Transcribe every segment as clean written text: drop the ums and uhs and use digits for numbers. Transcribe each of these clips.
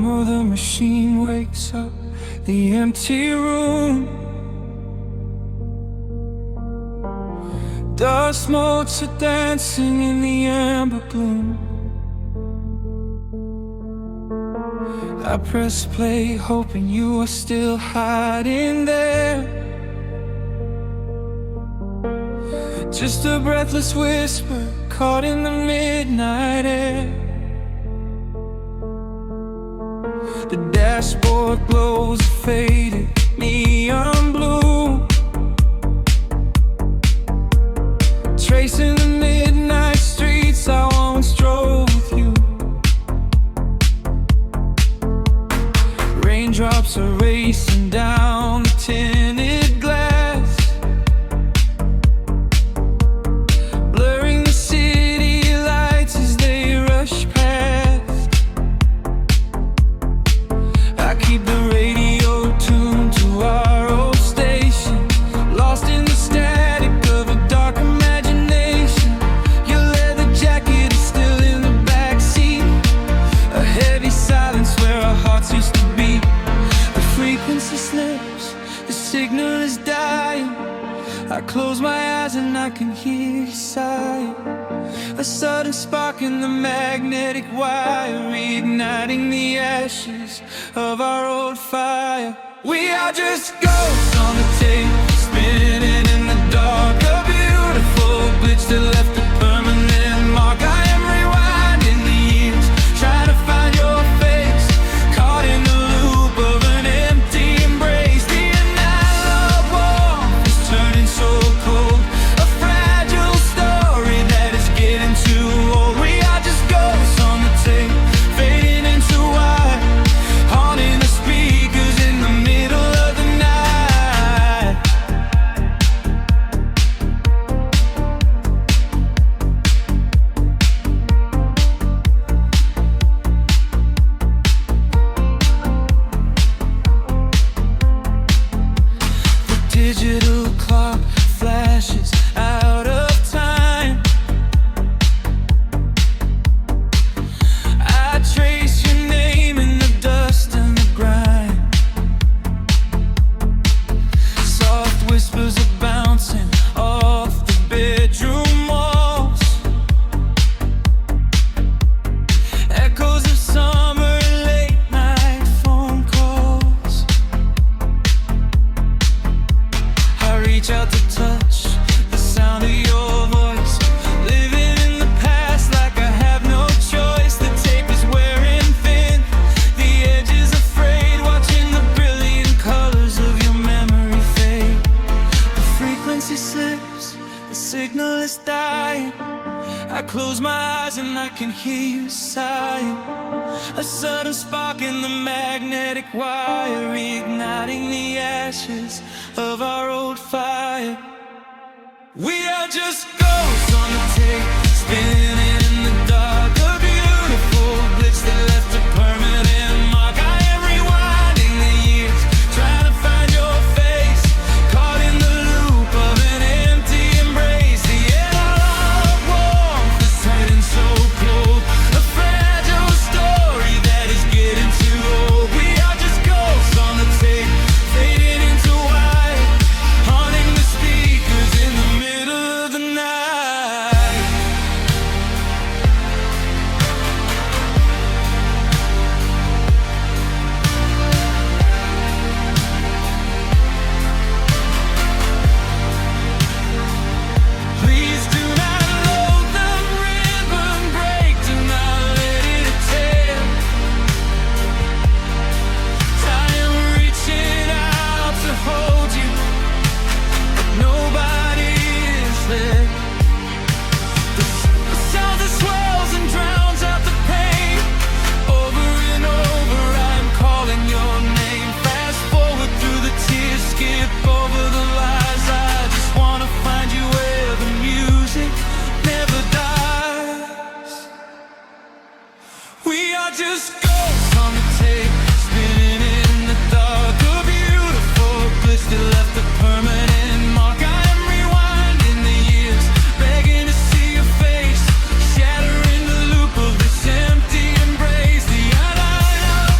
of the machine wakes up the empty room. Dust motes are dancing in the amber gloom. I press play, hoping you are still hiding there. Just a breathless whisper caught in the midnight air. The dashboard glows a faded neon blue, tracing the midnight streets I once drove with you. Raindrops are racing down the tinted glass, blurring the city lights as they rush past. I keep the radio tuned to our old station, lost in the static of a dark imagination. Your leather jacket is still in the backseat, a heavy silence where our hearts used to beat. The frequency slips, the signal is dying. I close my eyes and I can hear you sighing. A sudden spark in the magnetic wire, reigniting the ashes of our old fire. We are just ghosts on the tape, spinning in the dark. A beautiful glitch that left a permanent mark. I am rewinding the years, trying to find your face, caught in the loop of an empty embrace. The analog warmth is turning so cold, a fragile story that is getting too old. We are just ghosts on the tape, fading into white, haunting the speakers in the middle of the night. The digital clock flashes out of time. I trace your name in the dust and the grime. Soft whispers are bouncing off the bedroom walls, echoes of summer late night phone calls. I reach out to touch the sound of your voice, living in the past like I have no choice. The tape is wearing thin, the edge is afraid, watching the brilliant colors of your memory fade. The frequency slips, the signal is dying. I close my eyes and I can hear you sighing. A sudden spark in the magnetic wire, reigniting the ashes of our old fire. We are just ghosts on the tape, spinning in the dark. A beautiful glitch that left a permanent mark. I am rewinding the years, trying to find your face, caught in the loop of an empty embrace. The analog warmth is turning so cold, a fragile story that is getting too old. We are just ghosts on the tape, fading into white, haunting the speakers in the middle of the night. Please do not load the ribbon break, do not let it tear. I am reaching out to hold you, but nobody is there. The sound that swells and drowns out the pain. Over and over I'm calling your name. Fast forward through the tears, skip over the lies. I just wanna find you where the music never dies. We are just ghosts on the tape, spinning in the dark. A beautiful glitch that left a permanent mark. I am rewinding the years, begging to see your face, shattering the loop of this empty embrace. The analog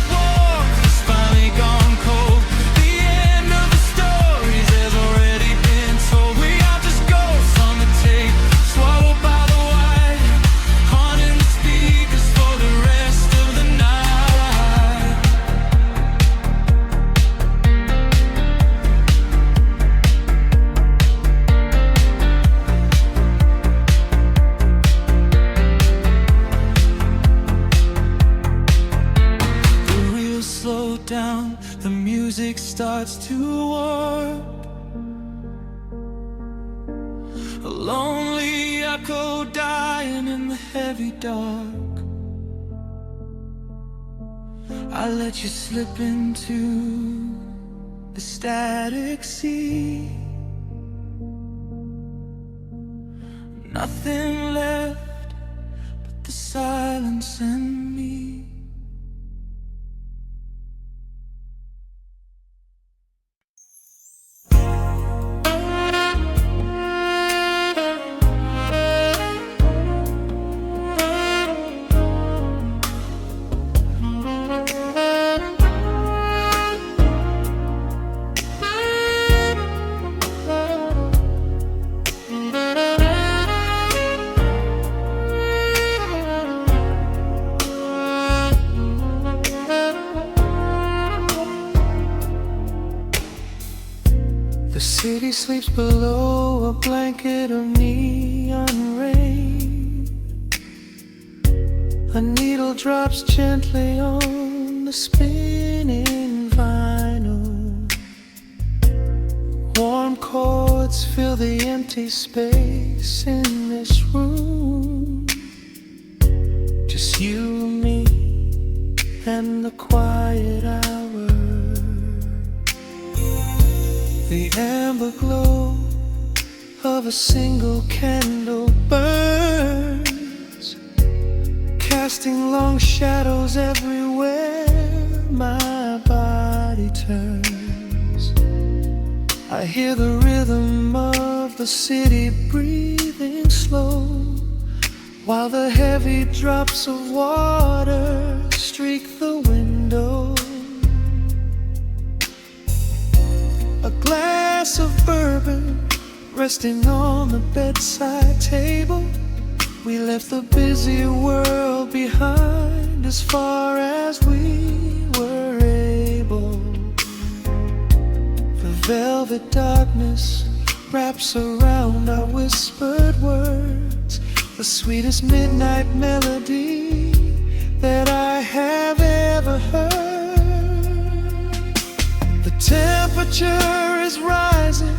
down, the music starts to warp. A lonely echo dying in the heavy dark. I let you slip into the static sea. Nothing left but the silence and me. The city sleeps below a blanket of neon rain. A needle drops gently on the spinning vinyl. Warm chords fill the empty space in this room. Just you and me and the quiet hour. The amber glow of a single candle burns, casting long shadows everywhere my body turns. I hear the rhythm of the city breathing slow, while the heavy drops of water streak the window. A glass of bourbon resting on the bedside table. We left the busy world behind as far as we were able. The velvet darkness wraps around our whispered words, the sweetest midnight melody that I have ever heard. The temperature is rising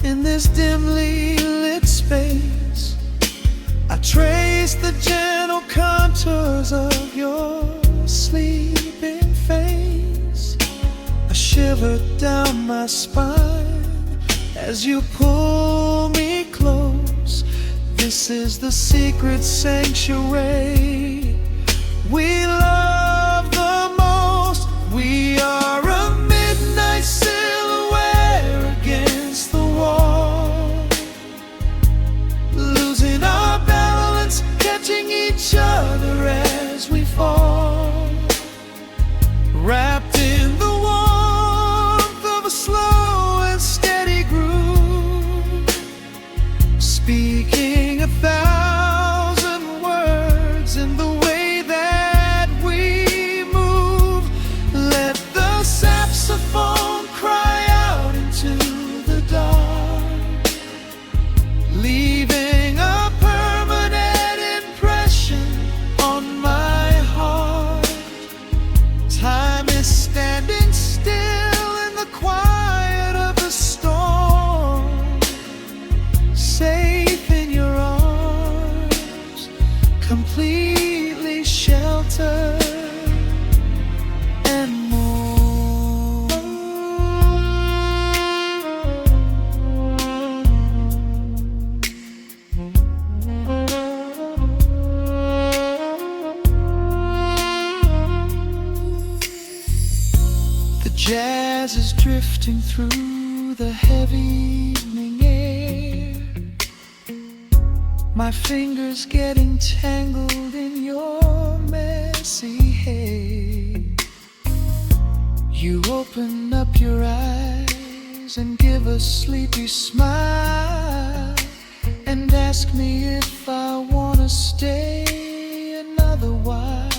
in this dimly lit space. I trace the gentle contours of your sleeping face. A shiver down my spine as you pull me close. This is the secret sanctuary we love the most. We are a midnight silhouette against the wall, losing our balance, catching each other as we fall, wrapped in the warmth of a slow and steady groove, speaking 1,000 words in the way that we move. Let the saxophone cry out into the dark, leaving a permanent impression on my heart. Time is standing still in the quiet of the storm, safe in your arms, completely sheltered and more. The jazz is drifting through the heavy evening air, my fingers getting tangled in your messy hair. You open up your eyes and give a sleepy smile, and ask me if I wanna stay another while.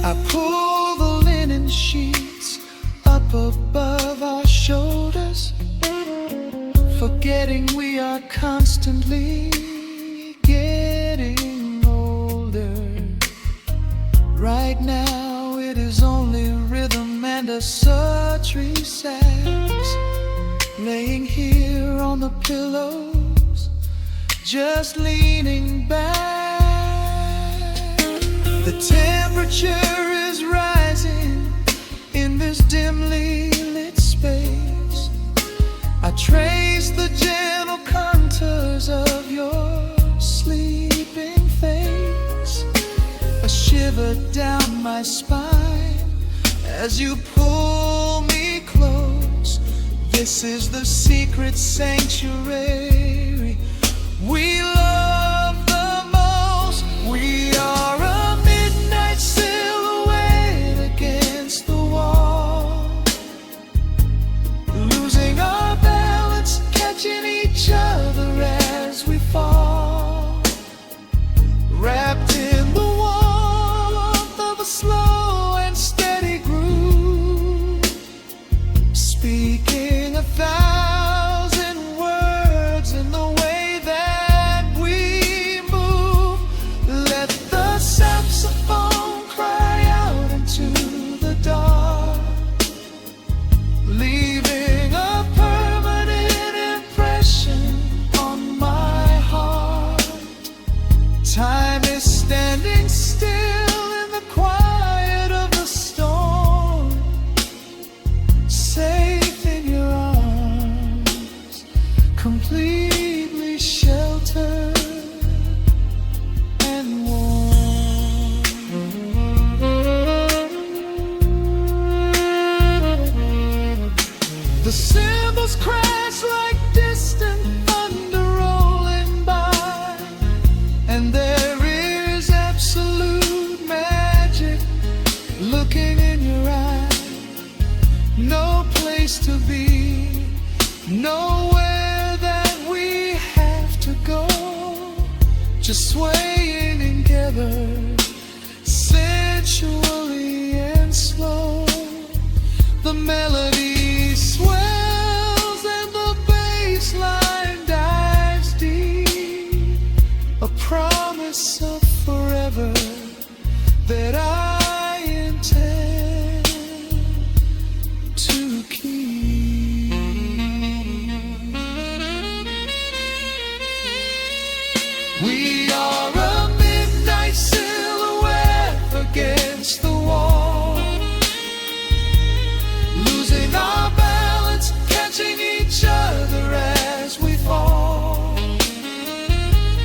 I pull the linen sheets up above our shoulders, forgetting we are constantly getting older. Right right now it is only rhythm and a sultry sax, laying here on the pillows, just leaning back. The temperature is rising in this dimly lit space. I trace the gentle contours of your sleeping face, a shiver down my spine as you pull me close. This is the secret sanctuary we love the most. We are a midnight silhouette against the wall, losing our balance, catching each other as we fall, wrapped in the warmth of a slow and steady groove, speaking 1,000 words in the way that we move. Let the saxophone cry out into the dark, leaving a permanent impression on my heart. Time is standing still in the quiet of the storm, safe in your arms, completely sheltered and warm. The cymbals crash like distant thunder rolling by, and there is absolute magic looking in your eyes. No place to be, nowhere that we have to go, just swaying together, sensually and slow. The melody swells and the bass line dives deep, a promise of forever that I intend to keep. We are a midnight silhouette against the wall, losing our balance, catching each other as we fall,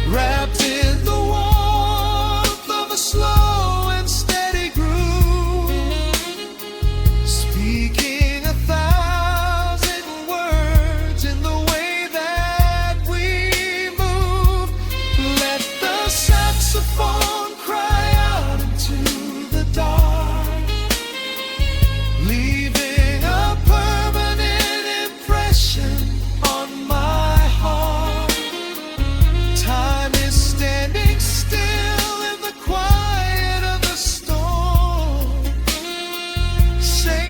wrapped in the warmth of a slow and steady groove, speaking 1,000 words in the way that we move. Let the saxophone cry out into the dark, leaving a permanent impression on my heart. Time is standing still in the quiet of the storm. Say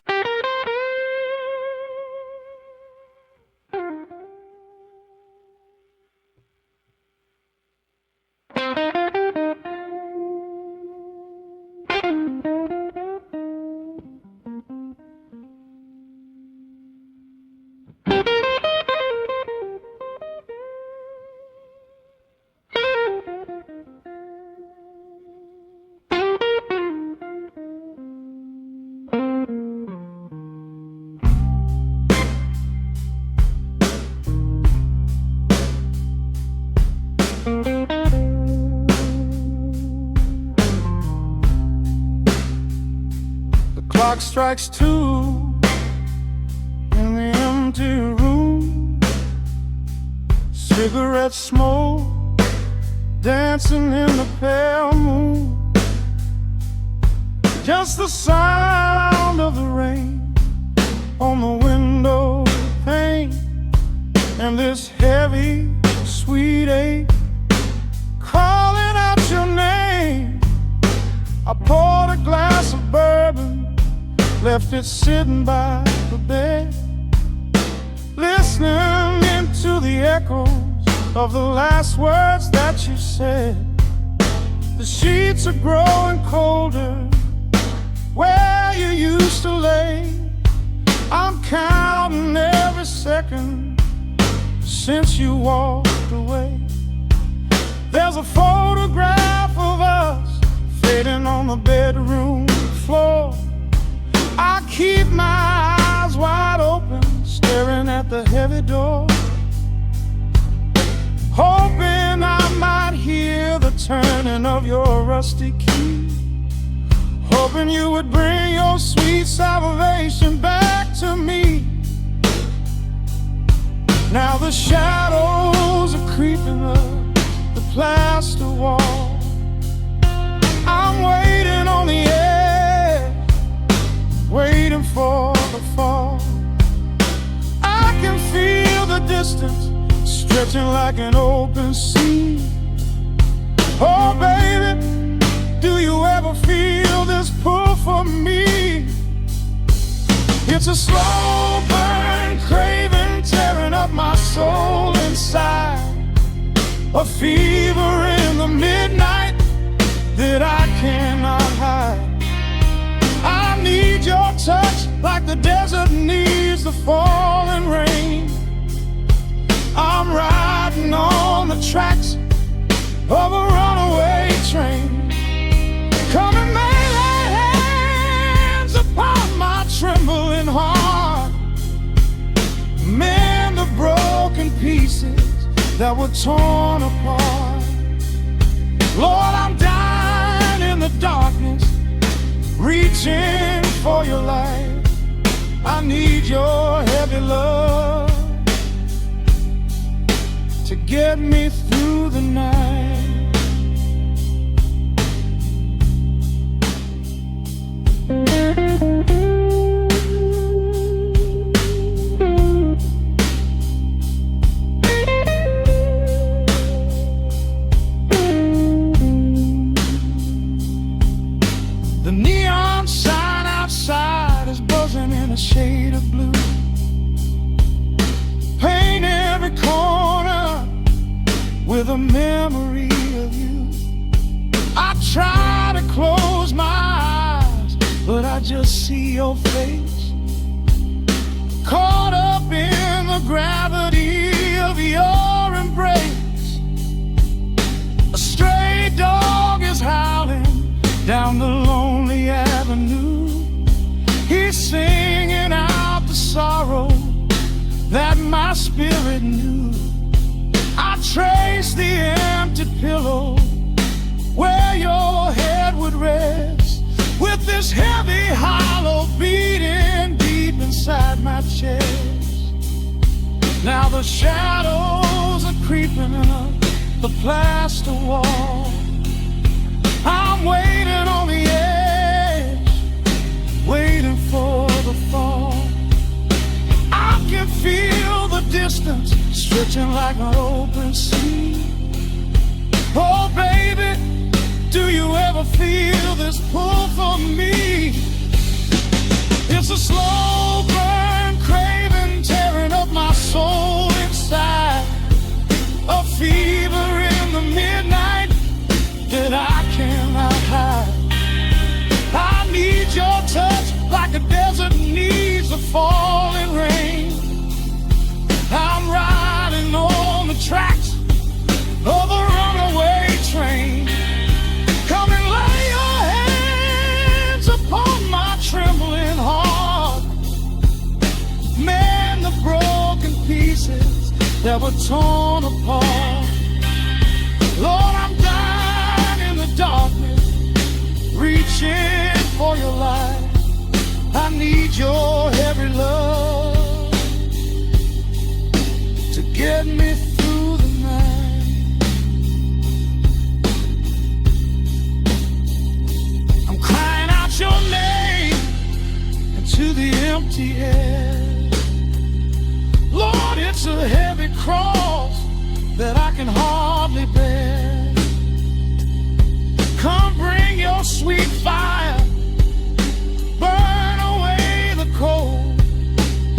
the clock strikes 2 in the empty room, cigarette smoke dancing in the pale moon, just the sound of the rain on the window pane, and this heavy sweet ache calling out your name. I poured a glass of bourbon, left it sitting by the bed, listening into the echoes of the last words that you said. The sheets are growing colder where you used to lay. I'm counting every second since you walked away. There's a photograph of us fading on the bedroom floor. I keep my eyes wide open, staring at the heavy door, hoping I might hear the turning of your rusty key, hoping you would bring your sweet salvation back to me. Now the shadows are creeping up the plaster wall. I'm waiting on the edge, waiting for the fall. I can feel the distance stretching like an open sea. Oh baby, do you ever feel this pull for me? It's a slow burn, craving, tearing up my soul inside, a fever in the midnight that I cannot hide. I need your touch like the desert needs the falling rain. I'm riding on the tracks of a runaway train. Come and lay hands upon my trembling heart, mend the broken pieces that were torn apart. Lord, I'm dying in the darkness, reaching for your light. I need your heavy love to get me through the night. The neon sign outside is buzzing in a shade of blue. Paint every corner with a memory of you. I try to close my eyes, but I just see your face, caught up in the gravity of your embrace. A stray dog is howling down the lonely avenue. He's singing out the sorrow that my spirit knew. I trace the empty pillow where your head would rest, with this heavy hollow beating deep inside my chest. Now the shadows are creeping up the plaster wall. I'm waiting on the edge, waiting for the fall. I can feel the distance stretching like an open sea. Oh baby, do you ever feel this pull for me? It's a slow burn, craving, tearing up my soul inside, a fever in the midnight that I cannot hide. I need your touch like a desert needs the falling rain. I'm riding on the tracks of a runaway train. Come and lay your hands upon my trembling heart, mend the broken pieces that were torn apart. Lord, I'm dying in the darkness, reaching for your light. I need your heavy love to get me through the night. I'm crying out your name into the empty air. Lord, it's a heavy cross that I can hardly bear. Come bring your sweet fire, burn away the cold.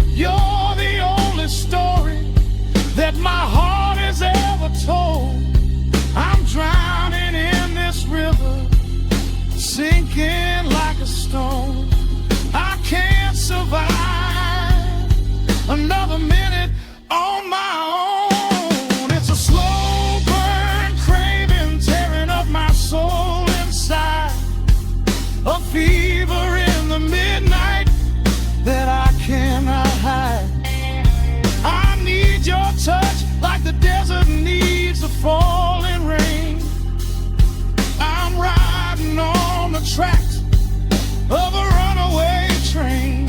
You're the only story that my heart has ever told. I'm drowning in this river, sinking like a stone. falling rain. I'm riding on the tracks of a runaway train.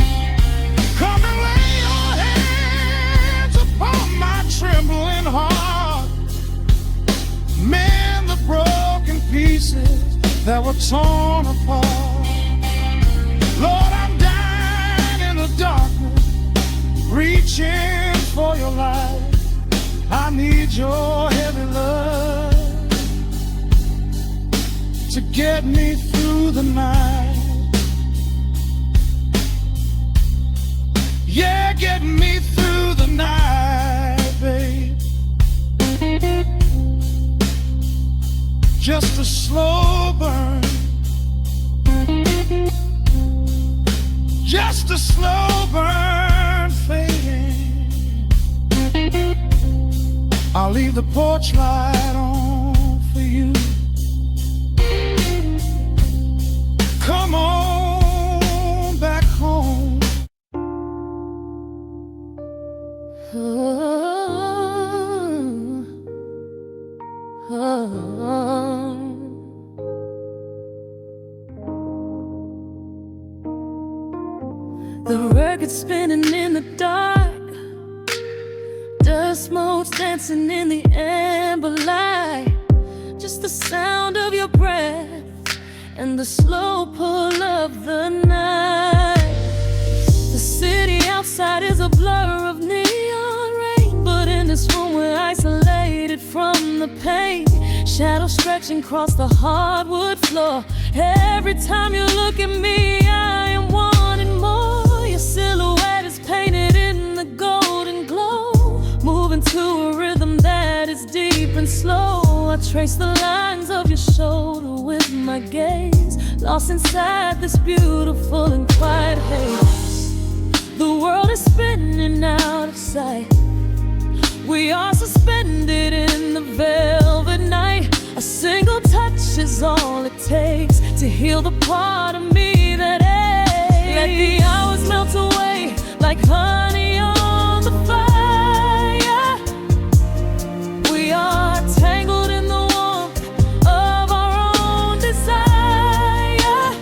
Come and lay your hands upon my trembling heart. Mend the broken pieces that were torn apart. Lord, I'm dying in the darkness, reaching for your light. I need your heavy love to get me through the night. Yeah, get me through the night, babe. Just a slow burn, just a slow burn fading. I'll leave the porch light on for you. Come on back home. The record spinning in the dark, dust motes dancing in the amber light. Just the sound of your breath and the slow pull of the night. The city outside is a blur of neon rain, but in this room we're isolated from the pain. Shadows stretching across the hardwood floor. Every time you look at me, I am wanting more. Your silhouette is painted in the golden glow, moving to a rhythm that is deep and slow. I trace the lines of your shoulder with my gaze, lost inside this beautiful and quiet haze. The world is spinning out of sight. We are suspended in the velvet night. A single touch is all it takes to heal the part of me that aches. Let the hours melt away like honey on the fire. We are tangled in the warmth of our own desire.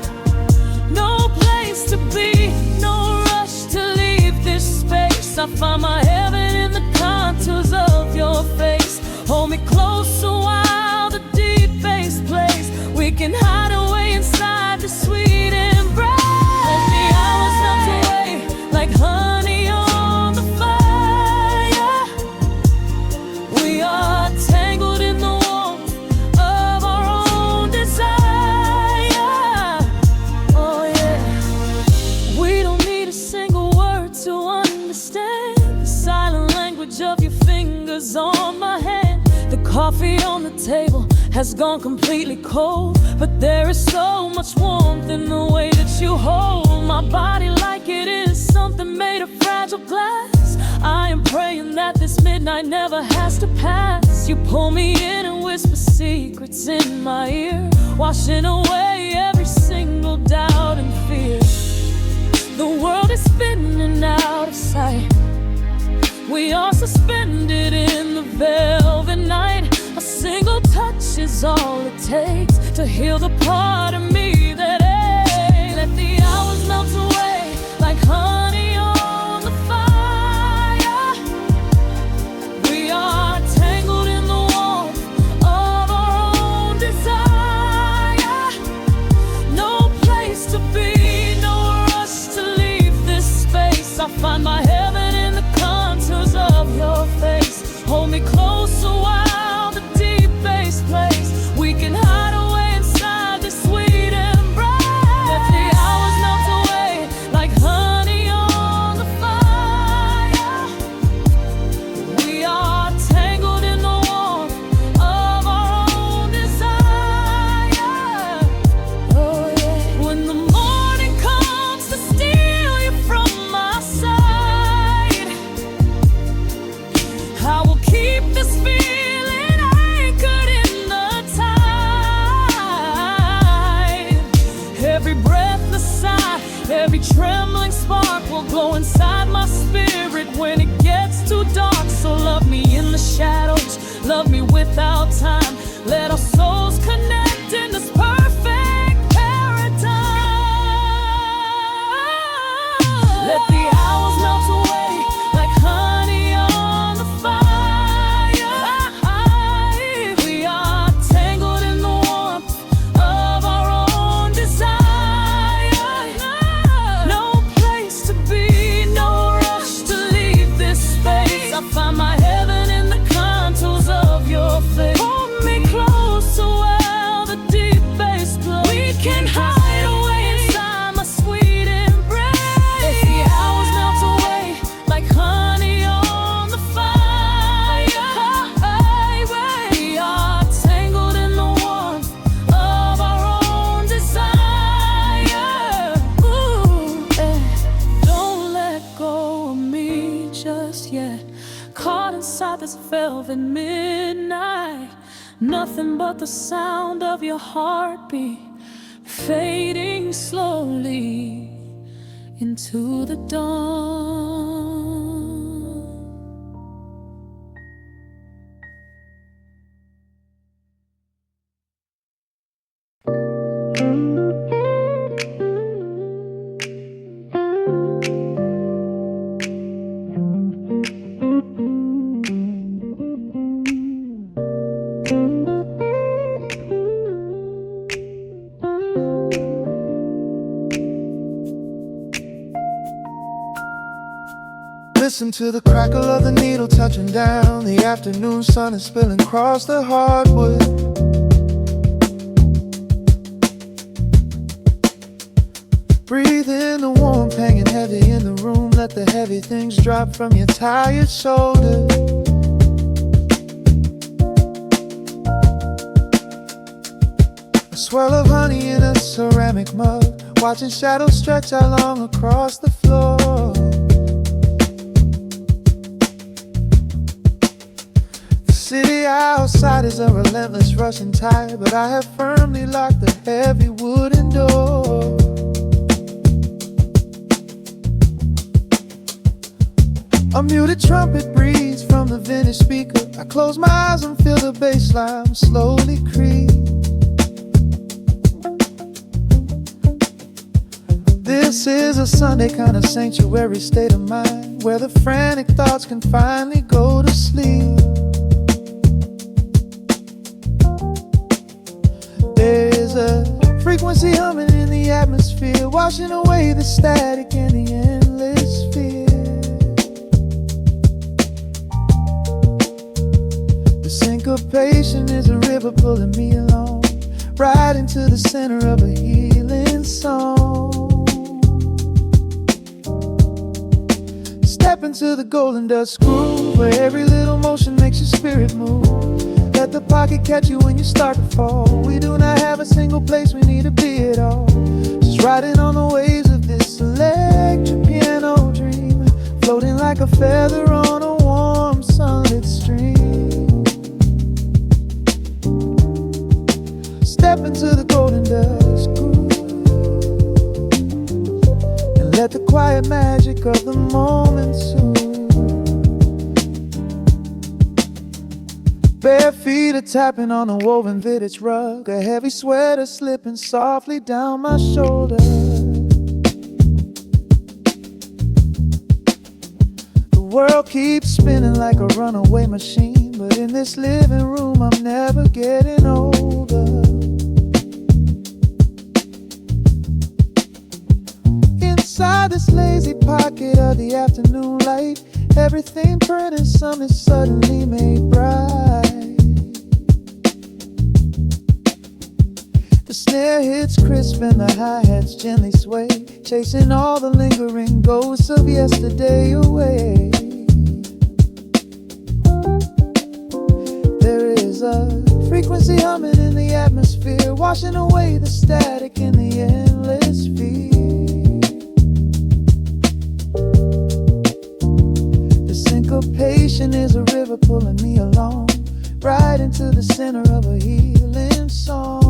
No place to be, no rush to leave this space. I find my heaven in the contours of your face. Hold me closer while the deep bass plays. We can hide away inside the sweet embrace. Let the hours melt away like honey on the fire. We are tangled in the warmth of our own desire. Oh yeah. We don't need a single word to understand the silent language of your fingers on my hand. The coffee on the table has gone completely cold, but there is so much warmth in the way that you hold my body like it is something made of fragile glass. I am praying that this midnight never has to pass. You pull me in and whisper secrets in my ear, washing away every single doubt and fear. The world is spinning out of sight. We are suspended in the velvet night. A single touch is all it takes to heal the part of me that aches. Let the hours melt away like honey on the fire. We are tangled in the warmth of our own desire. No place to be, no rush to leave this space. I find my heaven in the contours of your face. Hold me closer while the deep bass plays. We can hide away inside this sweet embrace. Let the hours melt away like honey on the fire. We are tangled in the warmth of our own desire. Oh yeah. When the morning comes to steal you from my side, I will keep this feeling anchored in the tide. Every breathless sigh, every trembling spark will glow inside my spirit when it gets too dark. So love me in the shadows, love me without time. Let our souls connect in this perfect paradise. Let the hours melt away like honey on the fire. We are tangled in the warmth of our own desire. No place to be, no rush to leave this space. I find my heaven in the contours of your face. Hold me close to where the deep bass blows. We can hide away inside my sweet embrace. Let the hours melt away like honey on the fire. We are tangled in the warmth of our own desire. Ooh, don't let go of me just yet. Caught inside this velvet midnight. Nothing but the sound of your heartbeat fading slowly into the dawn. Listen to the crackle of the needle touching down. The afternoon sun is spilling across the hardwood. Breathe in the warmth hanging heavy in the room. Let the heavy things drop from your tired shoulders. A swirl of honey in a ceramic mug. Watching shadows stretch out long across the floor. City outside is a relentless rushing tide, but I have firmly locked the heavy wooden door. A muted trumpet breathes from the vintage speaker. I close my eyes and feel the bass line slowly creep. This is a Sunday kind of sanctuary state of mind, where the frantic thoughts can finally go to sleep. There's a frequency humming in the atmosphere, washing away the static and the endless fear. The syncopation is a river pulling me along, right into the center of a healing song. Step into the golden dust groove, where every little motion makes your spirit move. Let the pocket catch you when you start to fall. We do not have a single place we need to be at all. Just riding on the waves of this electric piano dream, floating like a feather on a warm sunlit stream. Step into the golden dust groove, and let the quiet magic of the moment soothe. Bare feet are tapping on a woven vintage rug, a heavy sweater slipping softly down my shoulder. The world keeps spinning like a runaway machine, but in this living room I'm never getting older. Inside this lazy pocket of the afternoon light, everything burnt and something suddenly made bright. The snare hits crisp and the hi-hats gently sway, chasing all the lingering ghosts of yesterday away. There is a frequency humming in the atmosphere, washing away the static in the endless fear. The syncopation is a river pulling me along, right into the center of a healing song.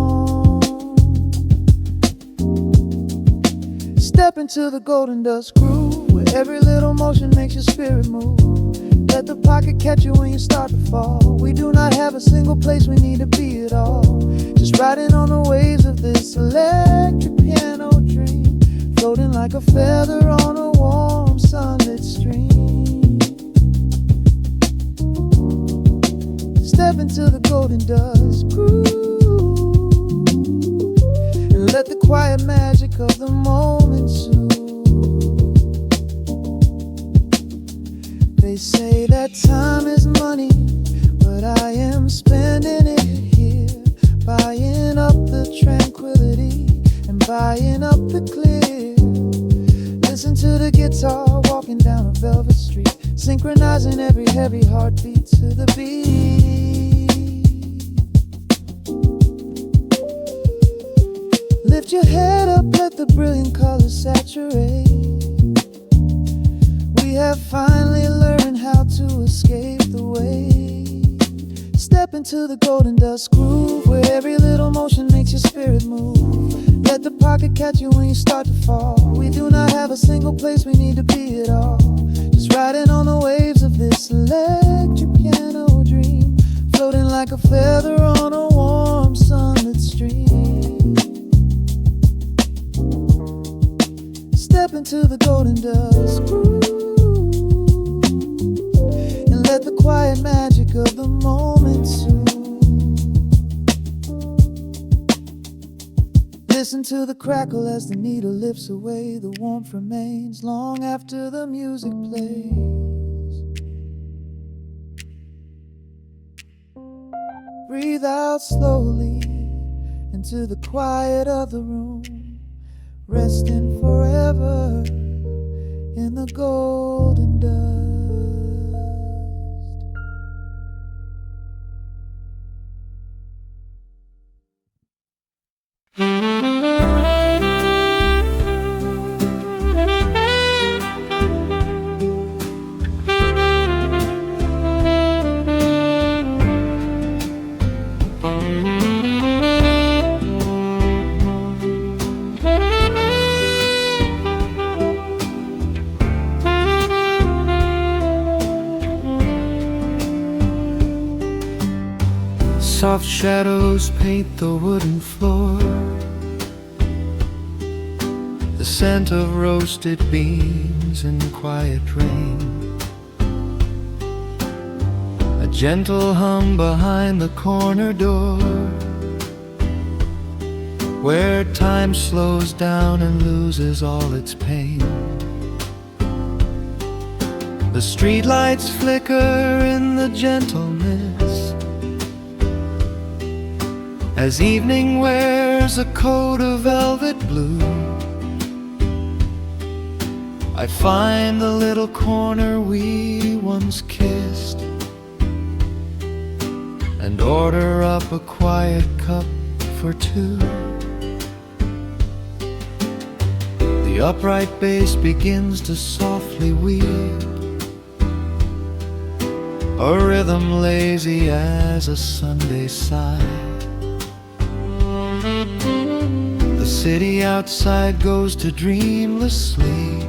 Step into the golden dust groove, where every little motion makes your spirit move. Let the pocket catch you when you start to fall. We do not have a single place we need to be at all. Just riding on the waves of this electric piano dream, floating like a feather on a warm sunlit stream. Step into the golden dust groove and let the quiet magic of the moment soothe. They say that time is money, but I am spending it here, buying up the tranquility and buying up the clear. Listen to the guitar walking down a velvet street, synchronizing every heavy heartbeat to the beat. Lift your head up, let the brilliant colors saturate. We have finally learned how to escape the weight. Step into the golden dust groove, where every little motion makes your spirit move. Let the pocket catch you when you start to fall. We do not have a single place we need to be at all. Just riding on the waves of this electric piano dream, floating like a feather on a warm sunlit stream. Step into the golden dust groove and let the quiet magic of the moment soothe. Listen to the crackle as the needle lifts away. The warmth remains long after the music plays. Breathe out slowly into the quiet of the room, resting forever in the golden dust. Soft shadows paint the wooden floor, the scent of roasted beans and quiet rain, a gentle hum behind the corner door, where time slows down and loses all its pain. The streetlights flicker in the gentle mist as evening wears a coat of velvet blue. I find the little corner we once kissed and order up a quiet cup for two. The upright bass begins to softly weave, a rhythm lazy as a Sunday sigh. The city outside goes to dreamless sleep,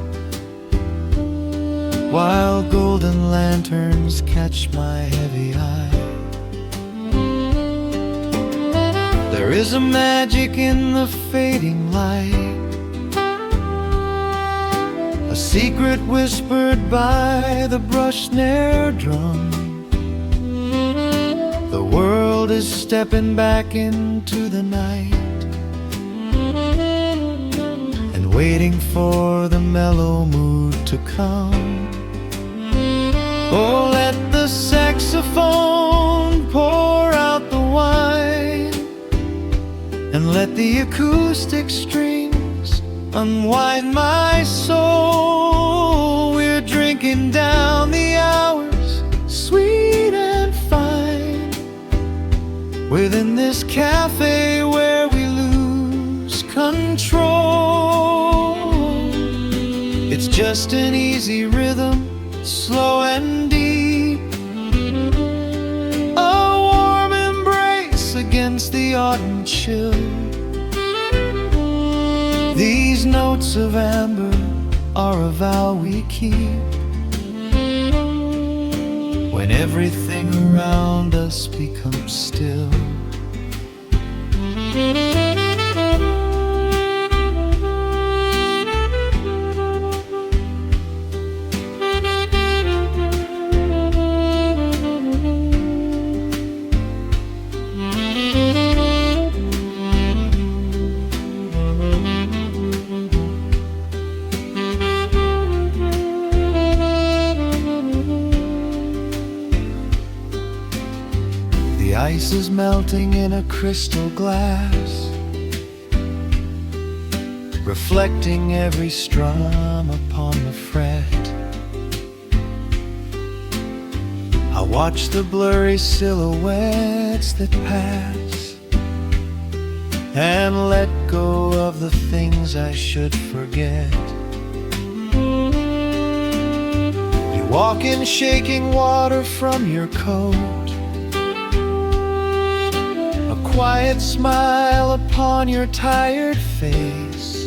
while golden lanterns catch my heavy eye. There is a magic in the fading light, a secret whispered by the brush snare drum. The world is stepping back into the night and waiting for the mellow mood to come. Oh, let the saxophone pour out the wine, and let the acoustic strings unwind my soul. We're drinking down the hours, sweet and fine, within this cafe where we lose control. It's just an easy rhythm, slow and deep, a warm embrace against the autumn chill. These notes of amber are a vow we keep, when everything around us becomes still. The ice is melting in a crystal glass, reflecting every strum upon the fret. I watch the blurry silhouettes that pass and let go of the things I should forget. You walk in shaking water from your coat, quiet smile upon your tired face.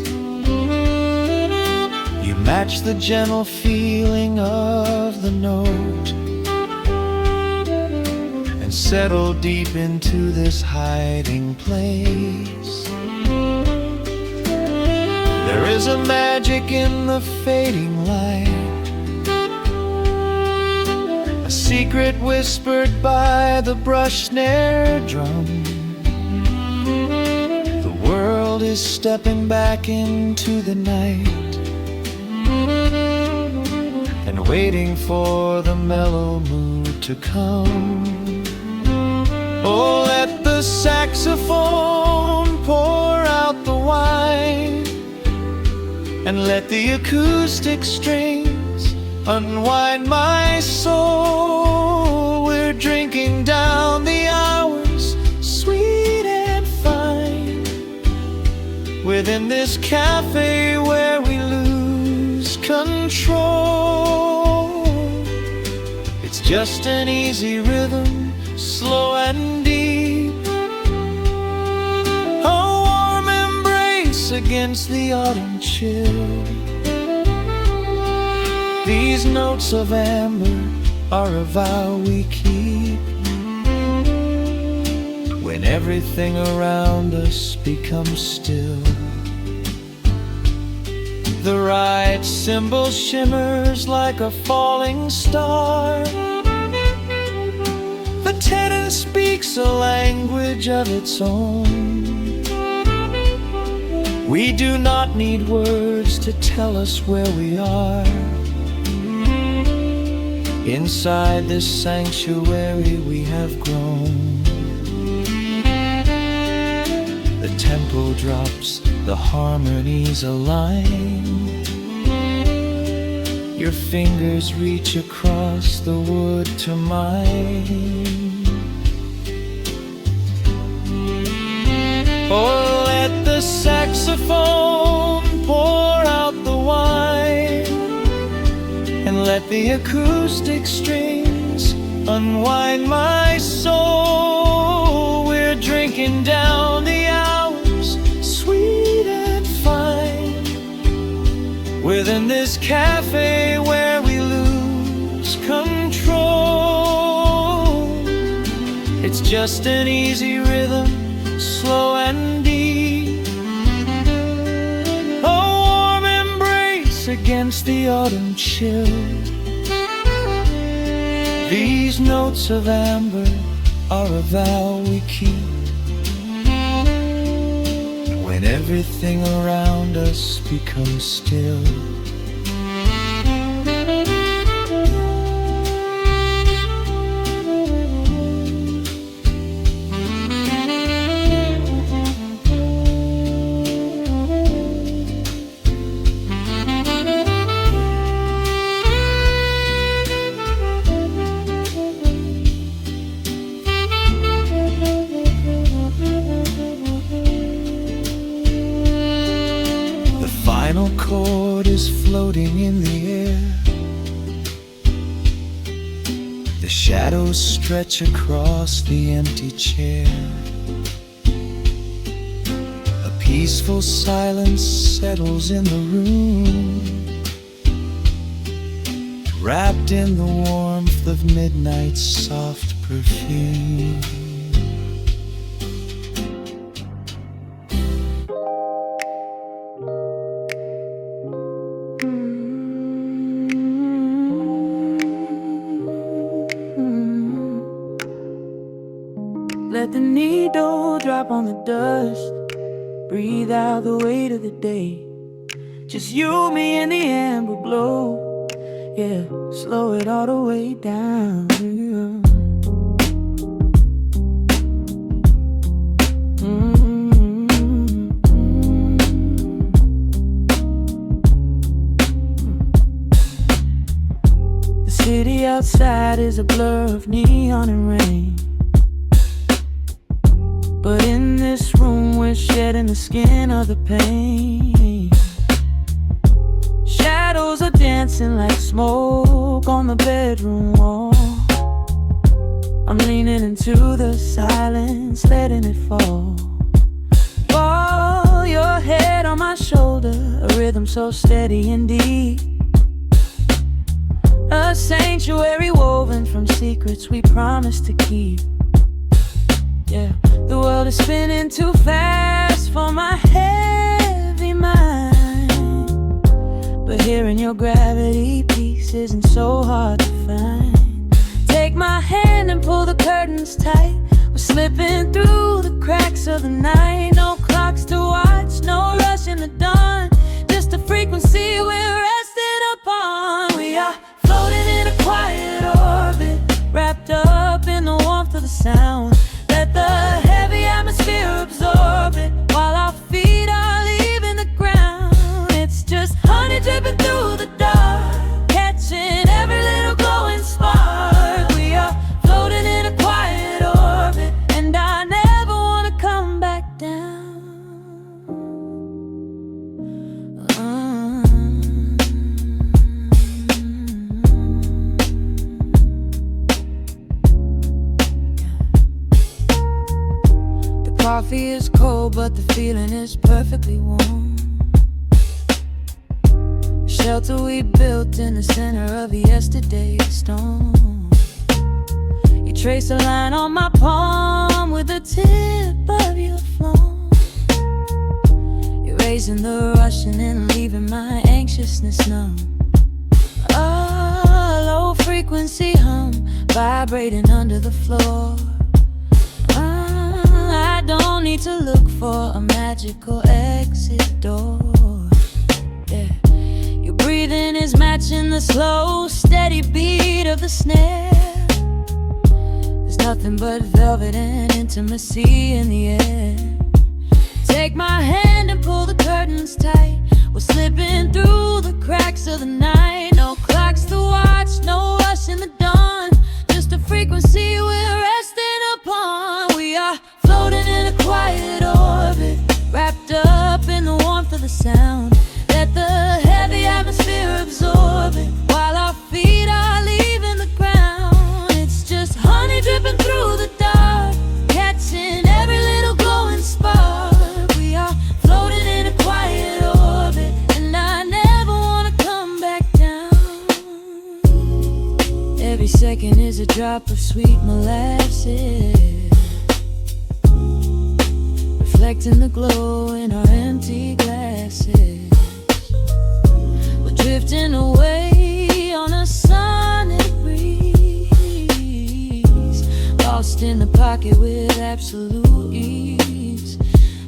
You match the gentle feeling of the note and settle deep into this hiding place. There is a magic in the fading light, a secret whispered by the brush snare drum. The world is stepping back into the night and waiting for the mellow mood to come. Oh, let the saxophone pour out the wine and let the acoustic strings unwind my soul. We're drinking down the hours, sweet and fine, within this cafe where we lose control. It's just an easy rhythm, slow and deep, a warm embrace against the autumn chill. These notes of amber are a vow we keep when everything around us becomes still. The right cymbal shimmers like a falling star. The tenor speaks a language of its own. We do not need words to tell us where we are. Inside this sanctuary we have grown. The tempo drops, the harmonies align. Your fingers reach across the wood to mine. Oh, let the saxophone pour out the wine and let the acoustic strings unwind my soul. We're drinking down the hours, sweet and fine, within this cafe where we lose control. It's just an easy rhythm, slow and deep, a warm embrace against the autumn chill. These notes of amber are a vow we keep when everything around us becomes still. The final chord is floating in the air. The shadows stretch across the empty chair. A peaceful silence settles in the room, wrapped in the warmth breath of midnight's soft perfume. Let the needle drop on the dust. Breathe out the weight of the day. Just you, me, and the amber glow. Yeah, slow it all the way down. The city outside is a blur of neon and rain, but in this room we're shedding the skin of the pain. Shadows are dancing like smoke on the bedroom wall. I'm leaning into the silence, letting it fall. Fall your head on my shoulder, a rhythm so steady and deep. A sanctuary woven from secrets we promised to keep. Yeah, the world is spinning too fast for my heavy mind, but hearing your gravity piece isn't so hard to find. Take my hand and pull the curtains tight. We're slipping through the cracks of the night. No clocks to watch, no rush in the dawn. Just a frequency we're resting upon. We are floating in a quiet orbit, wrapped up in the warmth of the sound. Let the heavy atmosphere absorb it, while our feet are leaving the ground. It's just honey dripping through the dark, catching every little glowing spark. We are floating in a quiet orbit, and I never want to come back down. Coffee is cold, but the feeling is perfectly warm. Shelter we built in the center of yesterday's storm. You trace a line on my palm with the tip of your phone, erasing the rushing and leaving my anxiousness numb. A low frequency hum vibrating under the floor. I don't need to look for a magical exit door. Yeah, your breathing is matching the slow, steady beat of the snare. There's nothing but velvet and intimacy in the air. Take my hand and pull the curtains tight. We're slipping through the cracks of the night. No clocks to watch, no rush in the dawn. Just a frequency we're resting upon. We are floating in a quiet orbit, wrapped up in the warmth of the sound. Let the heavy atmosphere absorb it, while our feet are leaving the ground. It's just honey dripping through the dark, catching every little glowing spark. We are floating in a quiet orbit, and I never want to come back down. Every second is a drop of sweet molasses, reflecting the glow in our empty glasses. We're drifting away on a sonic breeze, lost in the pocket with absolute ease.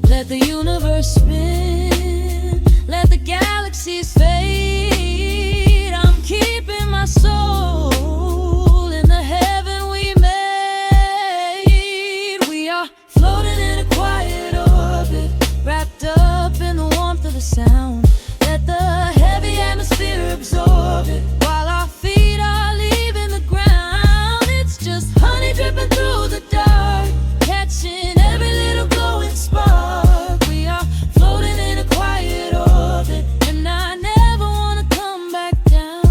Let the universe spin, let the galaxies fade. I'm keeping my soul in the heaven we made. We are floating in a quiet orbit, wrapped up in the warmth of the sound. Let the heavy atmosphere absorb it, while our feet are leaving the ground. It's just honey dripping through the dark, catching every little glowing spark. We are floating in a quiet orbit, and I never want to come back down.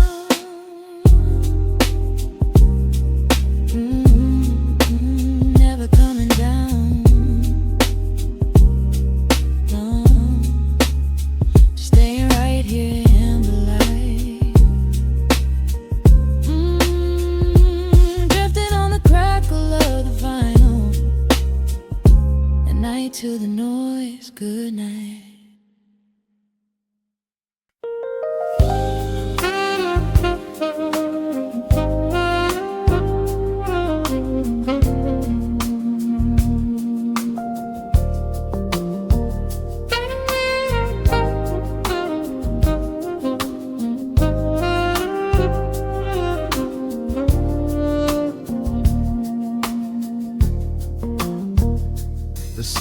Never coming down. No, just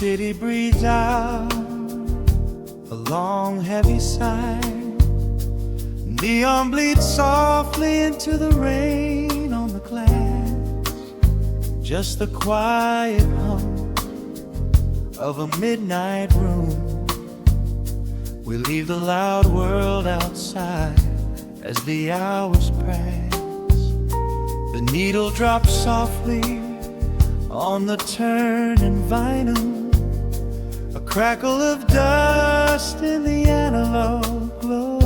city breathes out a long heavy sigh. Neon bleeds softly into the rain on the glass. Just the quiet hum of a midnight room. We leave the loud world outside as the hours pass. The needle drops softly on the turning vinyl. A crackle of dust in the analog glow.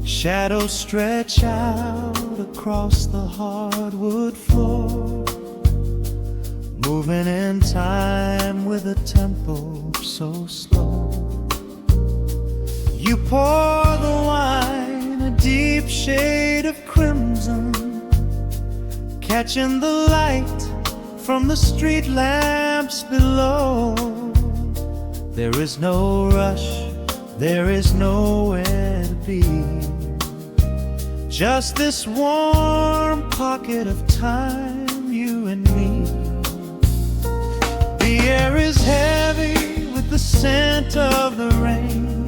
Shadows stretch out across the hardwood floor, moving in time with a tempo so slow. You pour the wine, a deep shade of crimson, catching the light from the street lamps below. There is no rush, there is nowhere to be. Just this warm pocket of time, you and me. The air is heavy with the scent of the rain,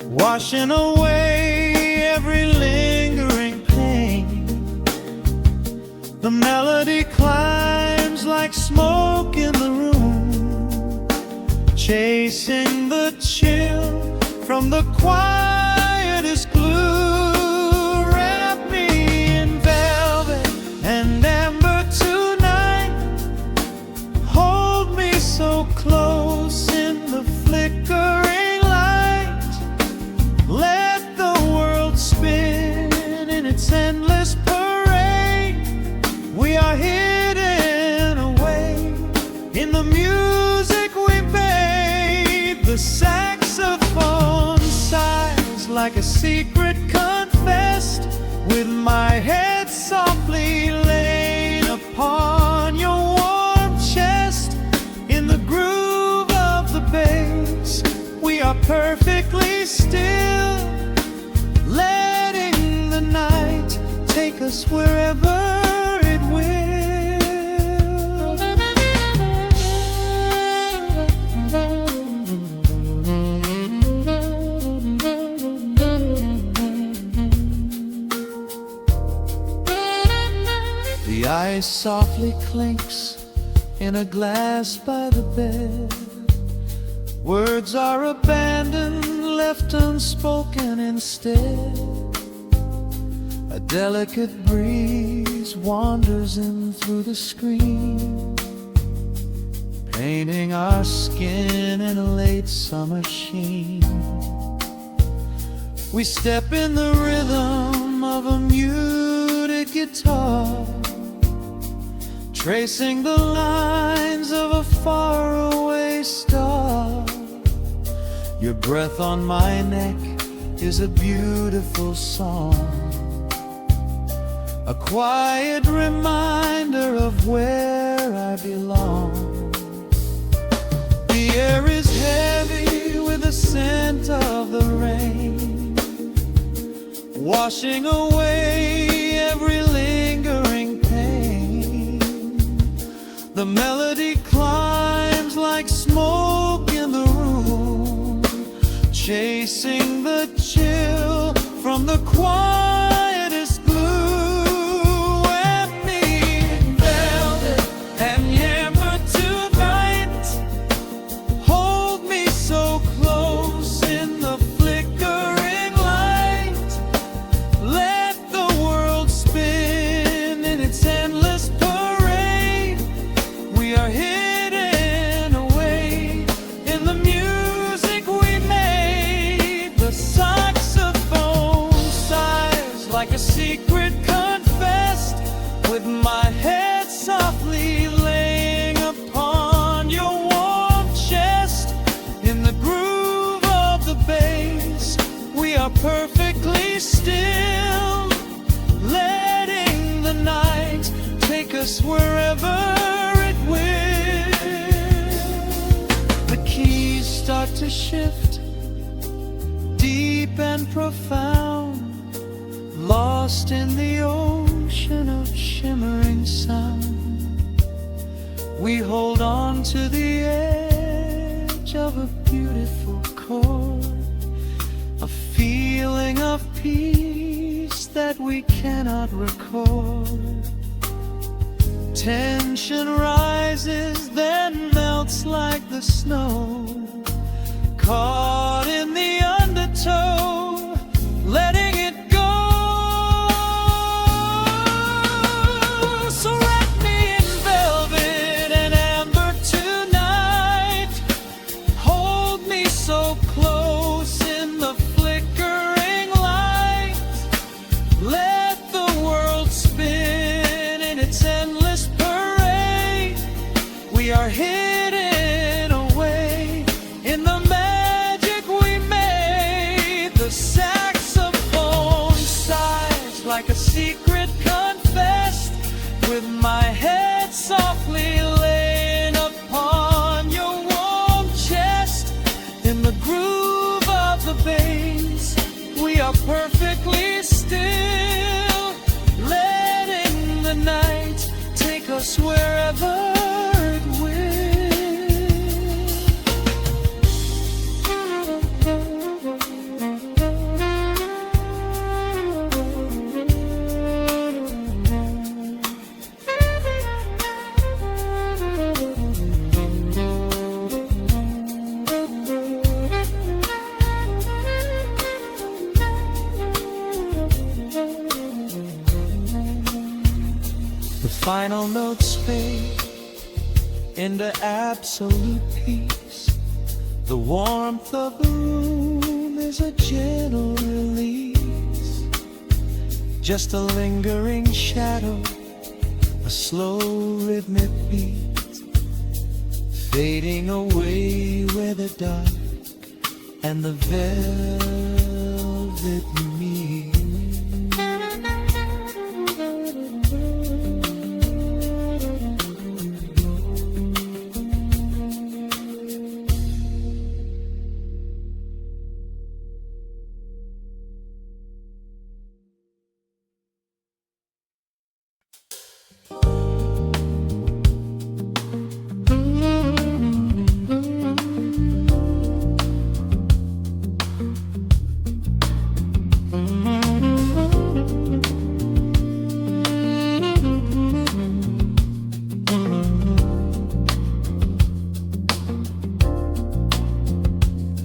washing away every lingering pain. The melody climbs like smoke in the room, chasing the chill from the quietest glue. Wrap me in velvet and amber tonight. Hold me so close in the flickering light. Let the world spin in its endless parade. We are hidden away in the music we made. The saxophone sighs like a secret confessed, with my head softly laid upon your warm chest. In the groove of the bass, we are perfectly still, letting the night take us wherever it will. The ice softly clinks in a glass by the bed. Words are abandoned, left unspoken instead. A delicate breeze wanders in through the screen, painting our skin in a late summer sheen. We step in the rhythm of a muted guitar, tracing the lines of a faraway star. Your breath on my neck is a beautiful song, a quiet reminder of where I belong. The air is heavy with the scent of the rain, washing away every lingering pain. The melody climbs like smoke in the room, chasing the chill from the quietest blue. Wrap me in velvet and amber tonight. Hold me so close in the flickering light. Let the world spin in its endless parade. We are hidden away in the music we made. The saxophone sighs like a secret confessed, with my head softly laying upon your warm chest. In the groove of the bass, we are perfectly still, letting the night take us wherever it will. The keys start to shift, deep and profound, lost in the ocean of shimmering sound. We hold on to the edge of a beautiful chord, a feeling of peace that we cannot record. Tension rises, then melts like the snow, caught in the undertow, letting it go. So wrap me in velvet and amber tonight. Hold me so close in the flickering light. Let the world spin in its endless parade. We are hidden away in the magic we made. The saxophone sighs like a secret confessed, with my head softly laying upon your warm chest. In the groove of the bass, we are perfectly still, letting the night take us wherever it will. The final notes fade into absolute peace. The warmth of the room is a gentle release. Just a lingering shadow, a slow rhythmic beat, fading away where the dark and the velvet meet.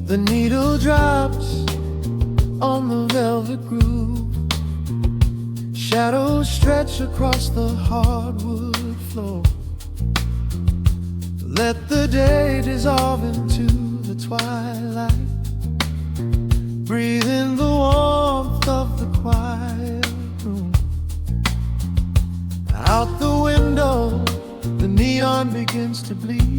The needle drops on the velvet groove. Shadows stretch across the hardwood floor. Let the day dissolve into the twilight. Breathe in the warmth of the quiet room. Out the window, the neon begins to bleed.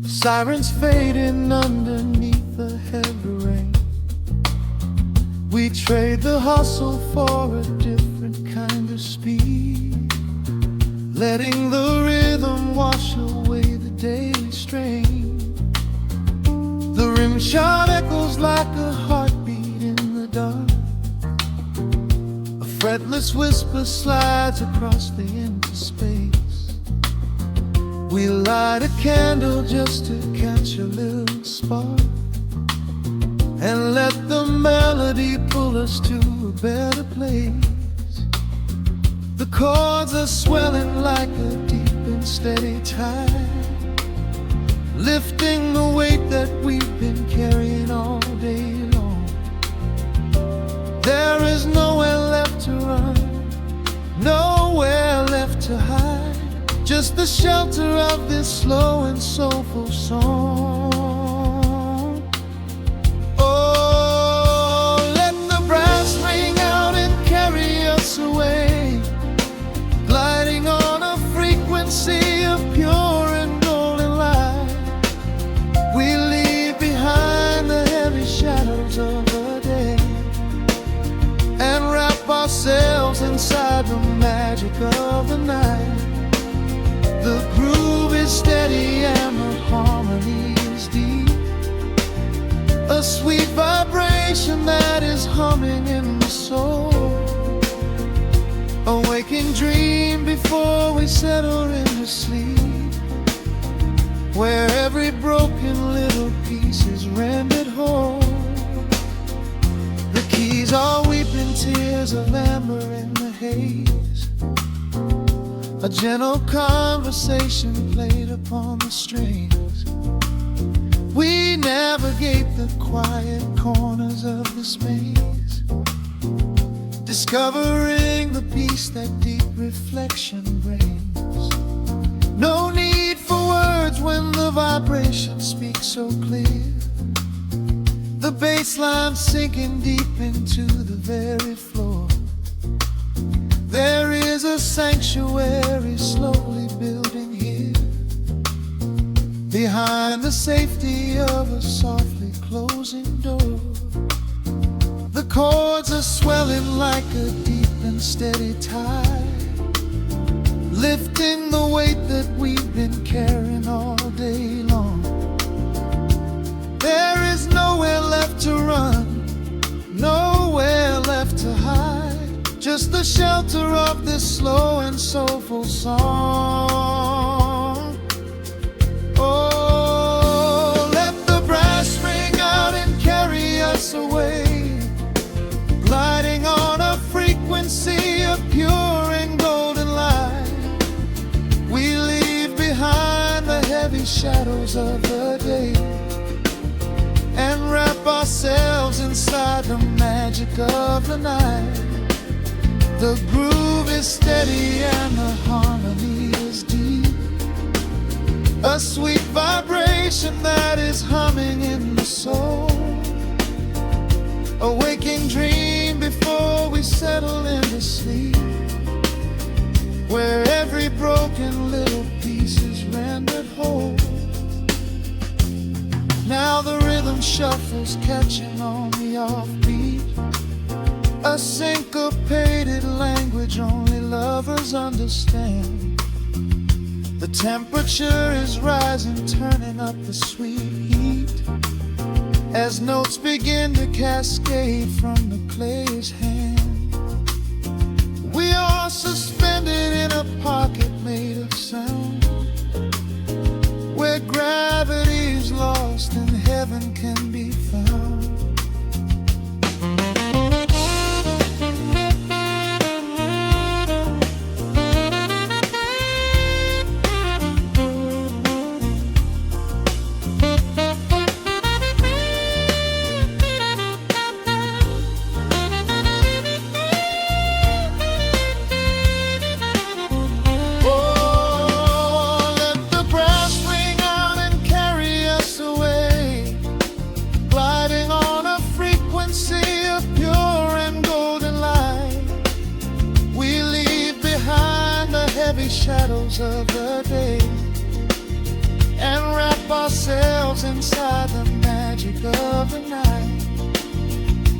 Sirens fading underneath the heavy rain. We trade the hustle for a different kind of speed, letting the rhythm wash away the daily strain. The rim shot echoes like a heartbeat in the dark. A fretless whisper slides across the empty space. We light a candle just to catch a little spark, and let the melody pull us to a better place. The chords are swelling like a deep and steady tide, lifting the weight that we've been carrying all day long. There is nowhere left to run, nowhere left to hide. Just the shelter of this slow and soulful song. Oh, let the brass ring out and carry us away, gliding on a frequency of pure and golden light. We leave behind the heavy shadows of the day and wrap ourselves inside the magic of the night. The groove is steady and the harmony is deep, a sweet vibration that is humming in the soul. Away waking dream before we settle into sleep, where every broken little piece is rendered whole. The keys are weeping tears of amber in the haze, a gentle conversation played upon the strings. We navigate the quiet corners of this maze, discovering the peace that deep reflection brings. No need for words when the vibration speaks so clear, the bass line sinking deep into the very floor. There is a sanctuary slowly building here, behind the safety of a softly closing door. The chords are swelling like a deep and steady tide, lifting the weight that we've been carrying all day long. There is nowhere left to run, nowhere left to hide, just the shelter of this slow and soulful song. Oh, let the brass ring out and carry us away, gliding on a frequency of pure and golden light. We leave behind the heavy shadows of the day and wrap ourselves inside the magic of the night. The groove is steady and the harmony is deep, a sweet vibration that is humming in the soul. A waking dream before we settle into sleep, where every broken little piece is rendered whole. Now the rhythm shuffles, catching on the offbeat, a syncopated language only lovers understand. The temperature is rising, turning up the sweet heat, as notes begin to cascade from the clay's hand. We are suspended in a pocket made of sound, where gravity is lost and heaven can be found. Shadows of the day and wrap ourselves inside the magic of the night.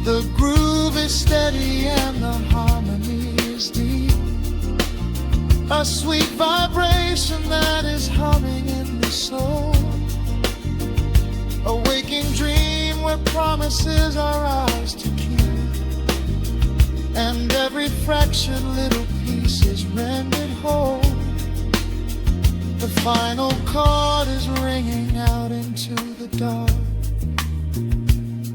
The groove is steady and the harmony is deep, a sweet vibration that is humming in the soul. A waking dream where promises are ours to keep, and every fraction little piece is rendered whole. The final chord is ringing out into the dark,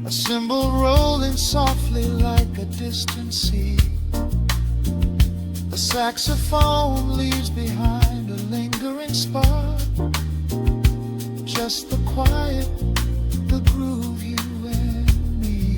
a cymbal rolling softly like a distant sea. The saxophone leaves behind a lingering spark, just the quiet, the groove, you and me.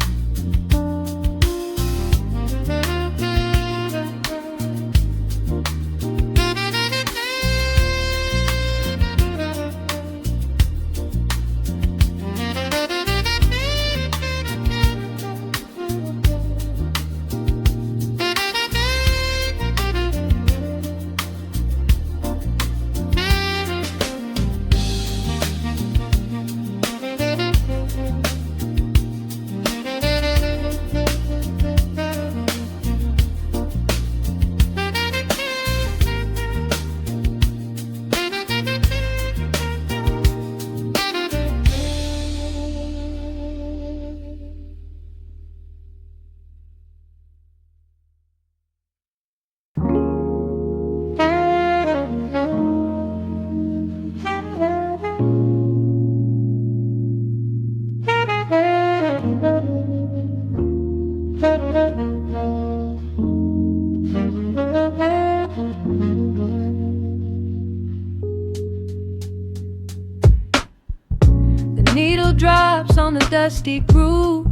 The needle drops on the dusty groove.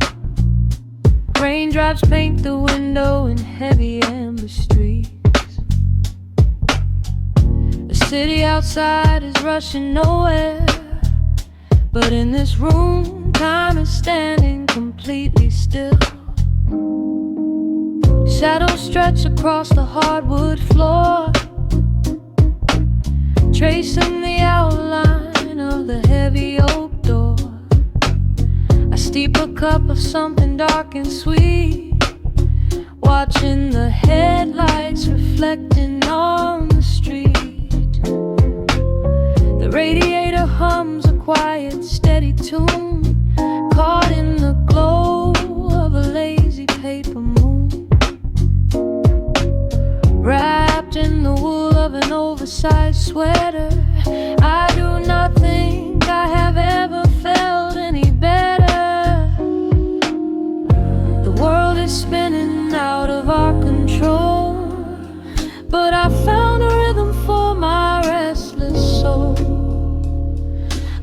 Raindrops paint the window in heavy amber streets. The city outside is rushing nowhere, but in this room, time is standing completely still. Shadows stretch across the hardwood floor, tracing the outline of the heavy oak door. I steep a cup of something dark and sweet, watching the headlights reflecting on the street. The radiator hums a quiet, steady tune, caught in the glow of a lazy paper moon. Wrapped in the wool of an oversized sweater, I do not think I have ever felt any better. The world is spinning out of our control, but I found a rhythm for my restless soul.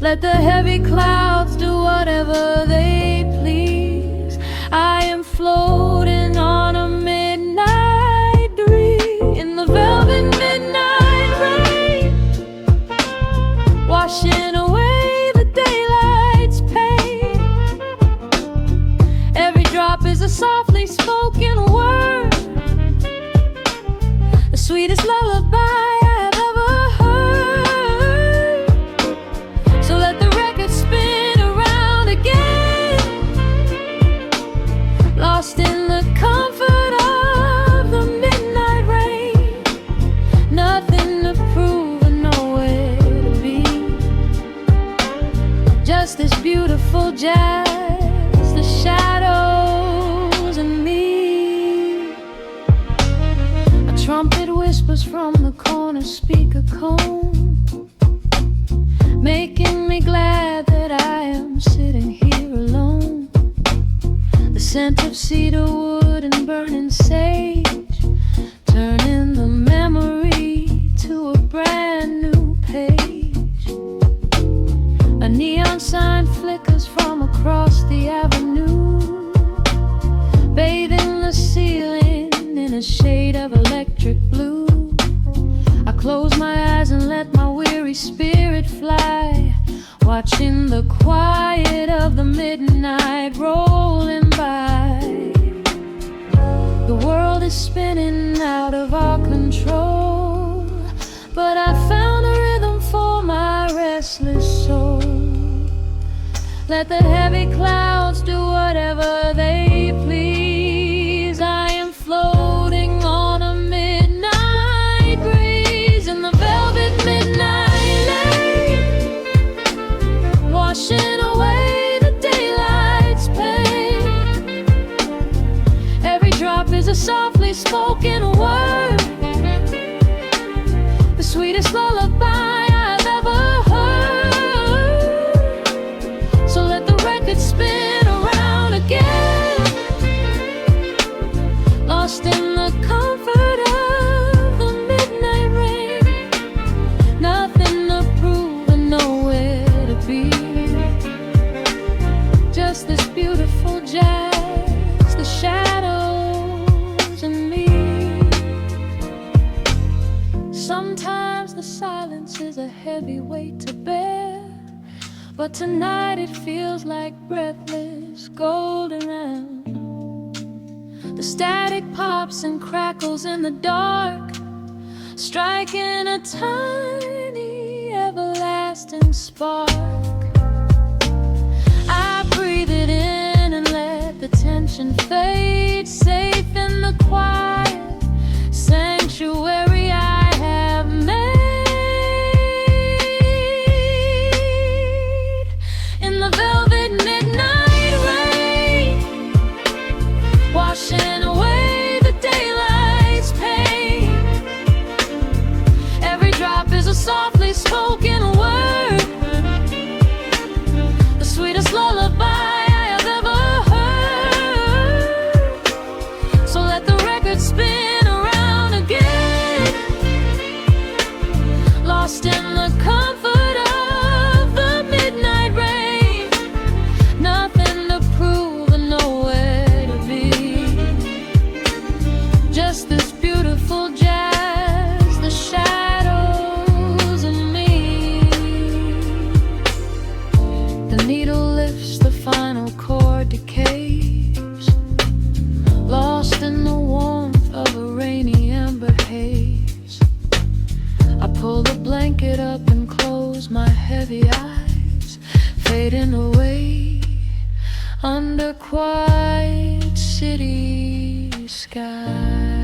Let the heavy clouds do whatever they please. I am floating on a midnight breeze in the velvet midnight rain, washing away the daylight's pain. Every drop is a softly spoken word, the sweetest lullaby I have ever heard. So let the record spin around again, lost in the comfort of the midnight rain. Nothing to prove and nowhere to be, just this beautiful jazz, the shadows and me. A trumpet whispers from the corner speaker cone, making me glad that I am sitting here alone. The scent of cedar wood and burning sage, turning the memory to a brand new page. A neon sign flickers from across the avenue, bathing the ceiling in a shade of electric blue. I close my eyes and let my weary spirit fly, watching the quiet of the midnight rolling by. The world is spinning out of our control, but I found a rhythm for my restless soul. Let the heavy clouds do whatever they please. I am floating on a midnight breeze in the velvet midnight lane, washing away the daylight's pain. Every drop is a softly spoken word, the sweetest lullaby I've ever heard. So let the record spin around again, lost in the comfort of the midnight rain. Nothing to prove and nowhere to be, just this beautiful jazz, the shadows and me. Sometimes the silence is a heavy weight to bear, but tonight it feels like breathless golden round. The static pops and crackles in the dark, striking a tiny everlasting spark. I breathe it in and let the tension fade, safe in the quiet sanctuary I have made. In the velvet midnight rain, washing away the daylight's pain. Every drop is a softly spoken word, under quiet city sky.